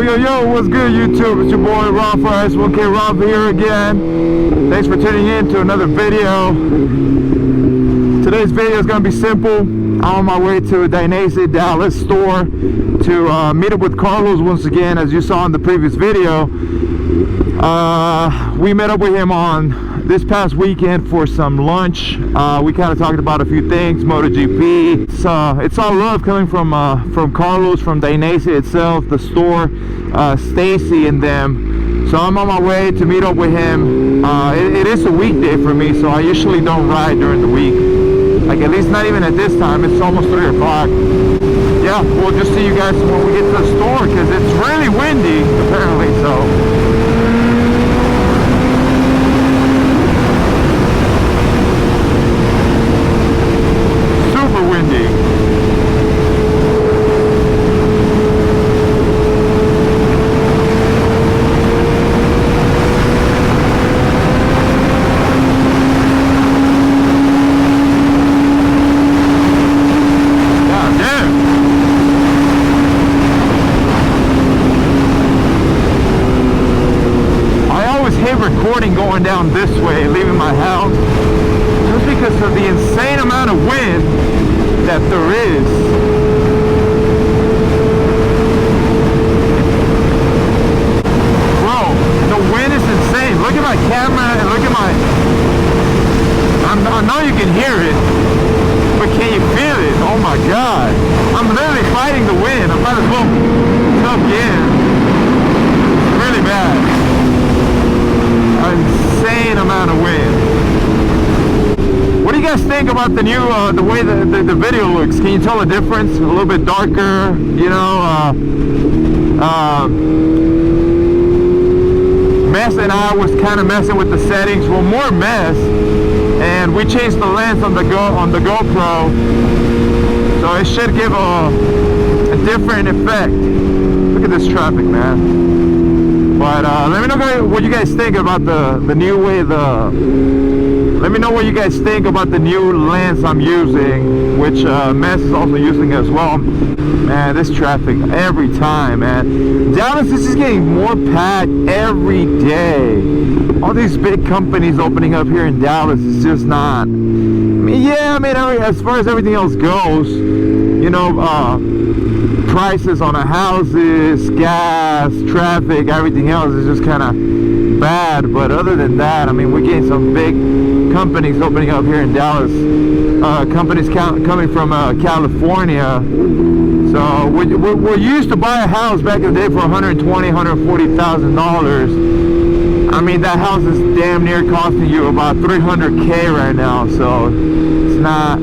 Yo, what's good, YouTube? It's your boy Rob for S1K Rob here again. Thanks for tuning in to another video. Today's video is going to be simple. I'm on my way to a Dainese, Dallas store to meet up with Carlos once again. As you saw in the previous video, we met up with him on this past weekend for some lunch. We kind of talked about a few things, MotoGP. It's all love coming from Carlos, from Dainese itself, the store, Stacy and them. So I'm on my way to meet up with him. It is a weekday for me, so I usually don't ride during the week. Like, at least not even at this time. It's almost 3 o'clock. Yeah, we'll just see you guys when we get to the store, because it's really windy apparently. So recording going down this way, leaving my house, just because of the insane amount of wind that there is. Bro, the wind is insane. Look at my camera and look at my... I know you can hear it, but can you feel it? Oh my god. I'm literally fighting the wind. I might as well tuck in. It's really bad. Insane amount of wind. What do you guys think about the new the way the video looks? Can you tell the difference? A little bit darker, you know. Mess and I was kind of messing with the settings. Well, more mess, and we changed the lens on the GoPro, so it should give a different effect. Look at this traffic, man. But let me know what you guys think about the new way let me know what you guys think about the new lens I'm using, which Mess is also using as well. Man, this traffic every time, man. Dallas is just getting more packed every day. All these big companies opening up here in Dallas is just not... I mean, as far as everything else goes, you know, prices on the houses, gas, traffic, everything else is just kind of bad. But other than that, I mean, we're getting some big companies opening up here in Dallas, companies coming from California. So we used to buy a house back in the day for $140,000. I mean, that house is damn near costing you about $300K right now. So it's not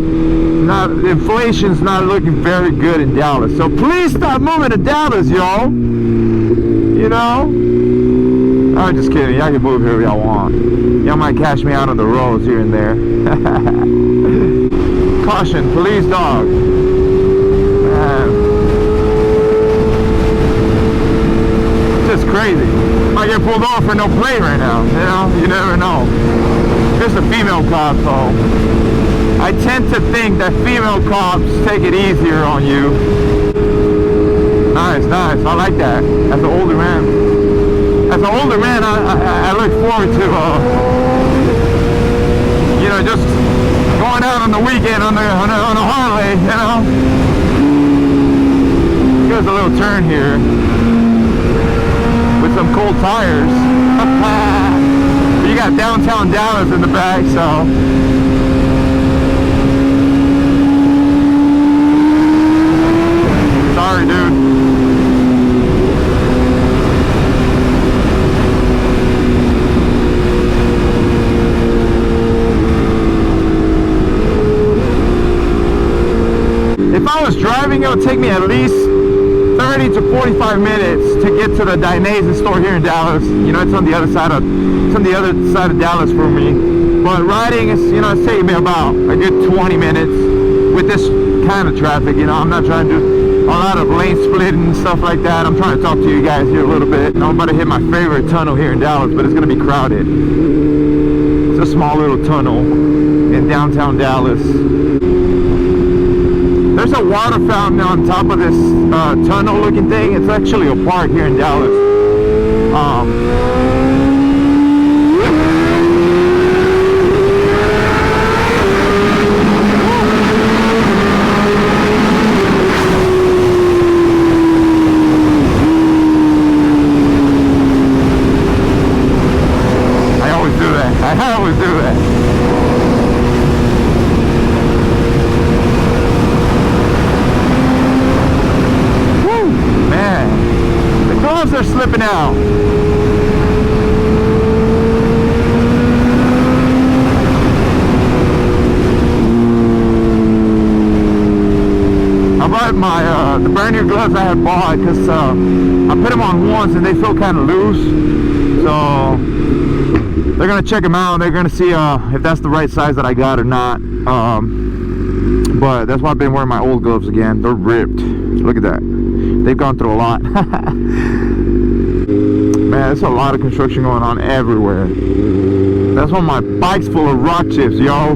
inflation's not looking very good in Dallas. So please stop moving to Dallas, y'all. You know? I'm just kidding. Y'all can move here if y'all want. Y'all might catch me out on the roads here and there. Caution, police dog. Man. It's just crazy. I get pulled off for no plate right now. You know? You never know. Here's a female cop, so I tend to think that female cops take it easier on you. Nice. I like that. As an older man, I look forward to, you know, just going out on the weekend on a Harley, you know. Here's a little turn here with some cold tires. You got downtown Dallas in the back, so... Sorry, dude. If I was driving, it would take me at least 30 to 45 minutes to get to the Dainese store here in Dallas. You know, it's on the other side of Dallas for me. But riding is, you know, it's taking me about a good 20 minutes with this kind of traffic. You know, I'm not trying to do a lot of lane splitting and stuff like that. I'm trying to talk to you guys here a little bit. I'm about to hit my favorite tunnel here in Dallas, but it's going to be crowded. It's a small little tunnel in downtown Dallas. There's there's a water fountain on top of this tunnel looking thing. It's actually a park here in Dallas. I always do that. They're slipping out. I bought my the brand new gloves I had bought because I put them on once and they feel kind of loose. So they're gonna check them out. They're gonna see if that's the right size that I got or not. But that's why I've been wearing my old gloves again. They're ripped. Look at that. They've gone through a lot. Man, there's a lot of construction going on everywhere. That's why my bike's full of rock chips, yo.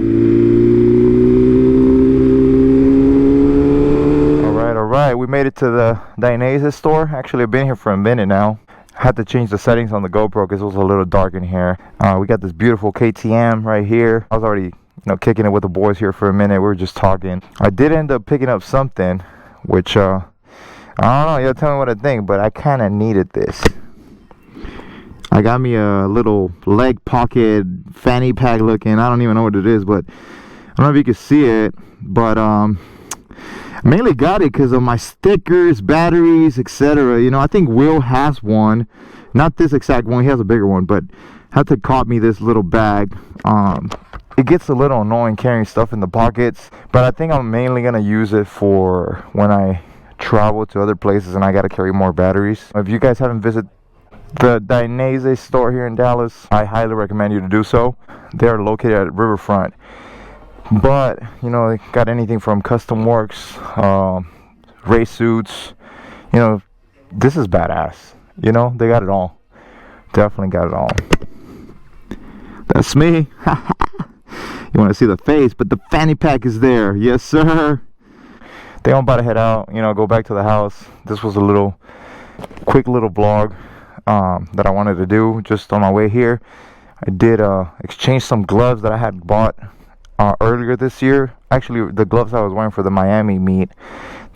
Alright, we made it to the Dainese store. Actually, I've been here for a minute now. I had to change the settings on the GoPro because it was a little dark in here. We got this beautiful KTM right here. I was already, kicking it with the boys here for a minute. We were just talking. I did end up picking up something, which, I don't know. Y'all tell me what I think, but I kind of needed this. I got me a little leg pocket fanny pack looking. I don't even know what it is, but I don't know if you can see it. But I mainly got it because of my stickers, batteries, etc. I think Will has one. Not this exact one. He has a bigger one, but I had to cop me this little bag. It gets a little annoying carrying stuff in the pockets, but I think I'm mainly going to use it for when I travel to other places and I got to carry more batteries. If you guys haven't visited the Dainese store here in Dallas, I highly recommend you to do so. They're located at Riverfront. But, they got anything from custom works, race suits. This is badass. They got it all. Definitely got it all. That's me. You want to see the face, but the fanny pack is there. Yes, sir. I think I'm about to head out, go back to the house. This was a quick little vlog that I wanted to do just on my way here. I did exchange some gloves that I had bought earlier this year. Actually, the gloves I was wearing for the Miami meet,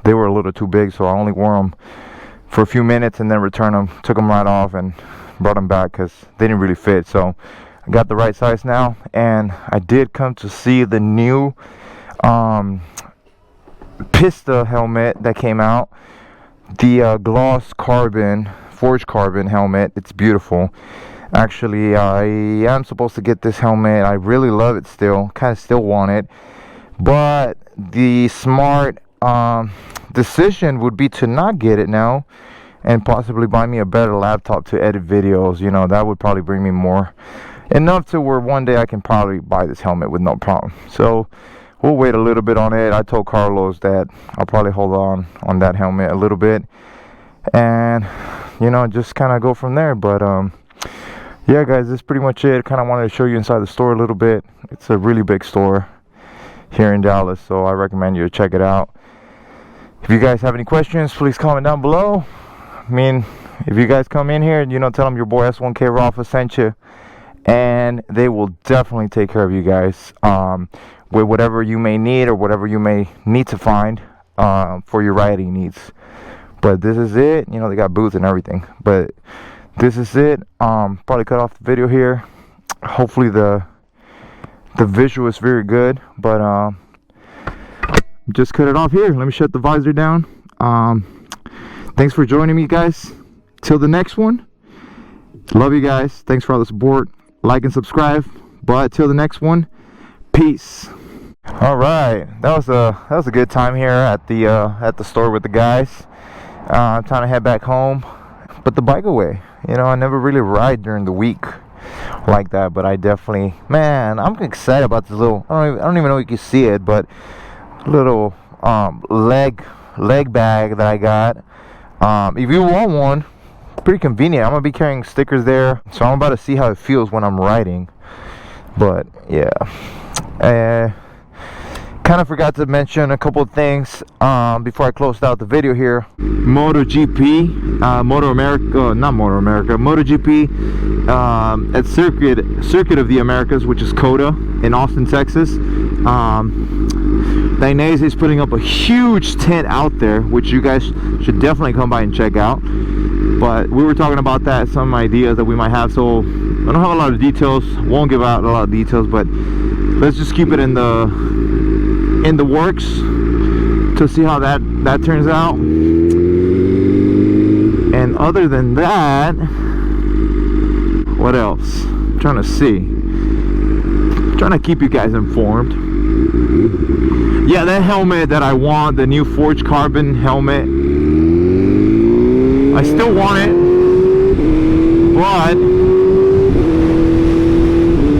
they were a little too big, so I only wore them for a few minutes and then returned them, took them right off and brought them back because they didn't really fit. So I got the right size now, and I did come to see the new Pista helmet that came out, the gloss carbon, forged carbon helmet. It's beautiful. Actually, I am supposed to get this helmet. I really love it still, kind of still want it, but the smart decision would be to not get it now and possibly buy me a better laptop to edit videos. That would probably bring me more, enough to where one day I can probably buy this helmet with no problem. So we'll wait a little bit on it. I told Carlos that I'll probably hold on that helmet a little bit and just kind of go from there. But yeah, guys, this is pretty much it. Kind of wanted to show you inside the store a little bit. It's a really big store here in Dallas, so I recommend you to check it out. If you guys have any questions, please comment down below. If you guys come in here, tell them your boy S1K Rafa sent you, and they will definitely take care of you guys with whatever you may need or whatever you may need to find for your riding needs. But this is it. They got booths and everything, but this is it. Probably cut off the video here. Hopefully the visual is very good, but just cut it off here. Let me shut the visor down. Thanks for joining me, guys. Till the next one, love you guys. Thanks for all the support. Like and subscribe. But till the next one, peace. All right, that was a good time here at the store with the guys. I'm trying to head back home, but the bike away. I never really ride during the week like that, but I definitely, man, I'm excited about this little, I don't even know if you can see it, but little leg bag that I got. If you want one, pretty convenient. I'm gonna be carrying stickers there, so I'm about to see how it feels when I'm riding. But yeah, kind kind of forgot to mention a couple of things before I closed out the video here. MotoGP, MotoGP at Circuit of the Americas, which is COTA in Austin, Texas. Dainese is putting up a huge tent out there, which you guys should definitely come by and check out. But we were talking about that, some ideas that we might have. So I don't have a lot of details, won't give out a lot of details, but let's just keep it in the works to see how that turns out. And other than that, what else? I'm trying to see. I'm trying to keep you guys informed. Yeah, that helmet that I want, the new forged carbon helmet, I still want it, but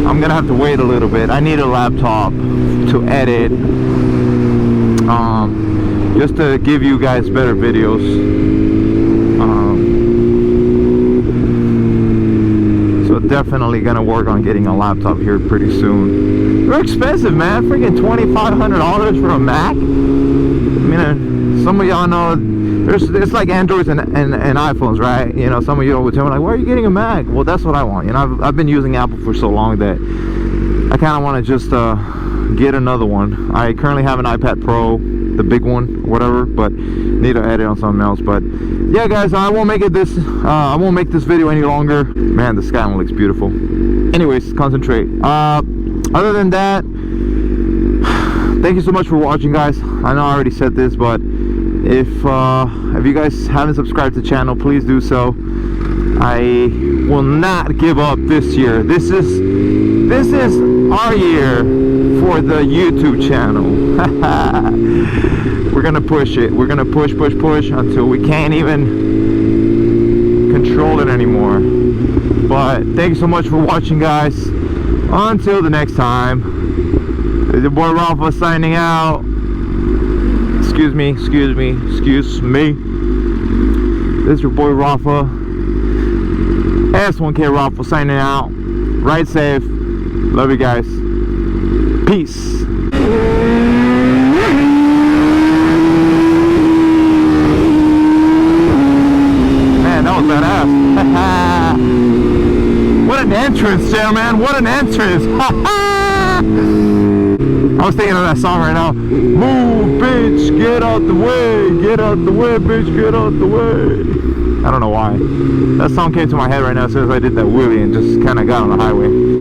I'm gonna have to wait a little bit. I need a laptop to edit, just to give you guys better videos. So definitely gonna work on getting a laptop here pretty soon. They're expensive, man. Freaking $2,500 for a Mac. I mean, some of y'all know it's like Androids and iPhones, right? You know, some of you would tell me like, why are you getting a Mac? Well, that's what I want. You know, I've been using Apple for so long that I kind of want to just get another one. I currently have an iPad Pro, the big one, whatever, but need to edit on something else. But yeah, guys, I won't make this video any longer. Man, the sky looks beautiful. Anyways, concentrate. Other than that, thank you so much for watching, guys. I know I already said this, but if you guys haven't subscribed to the channel, please do so. I will not give up this year. This is our year for the YouTube channel. We're gonna push it. We're gonna push until we can't even control it anymore. But thank you so much for watching, guys. Until the next time, it's your boy Rafa signing out. Excuse me. This is your boy Rafa, S1K Rafa signing out. Ride safe. Love you guys. Peace. Man, that was badass. What an entrance, gentlemen. What an entrance. I was thinking of that song right now. Move, bitch, get out the way. Get out the way, bitch, get out the way. I don't know why. That song came to my head right now as soon as I did that wheelie and just kind of got on the highway.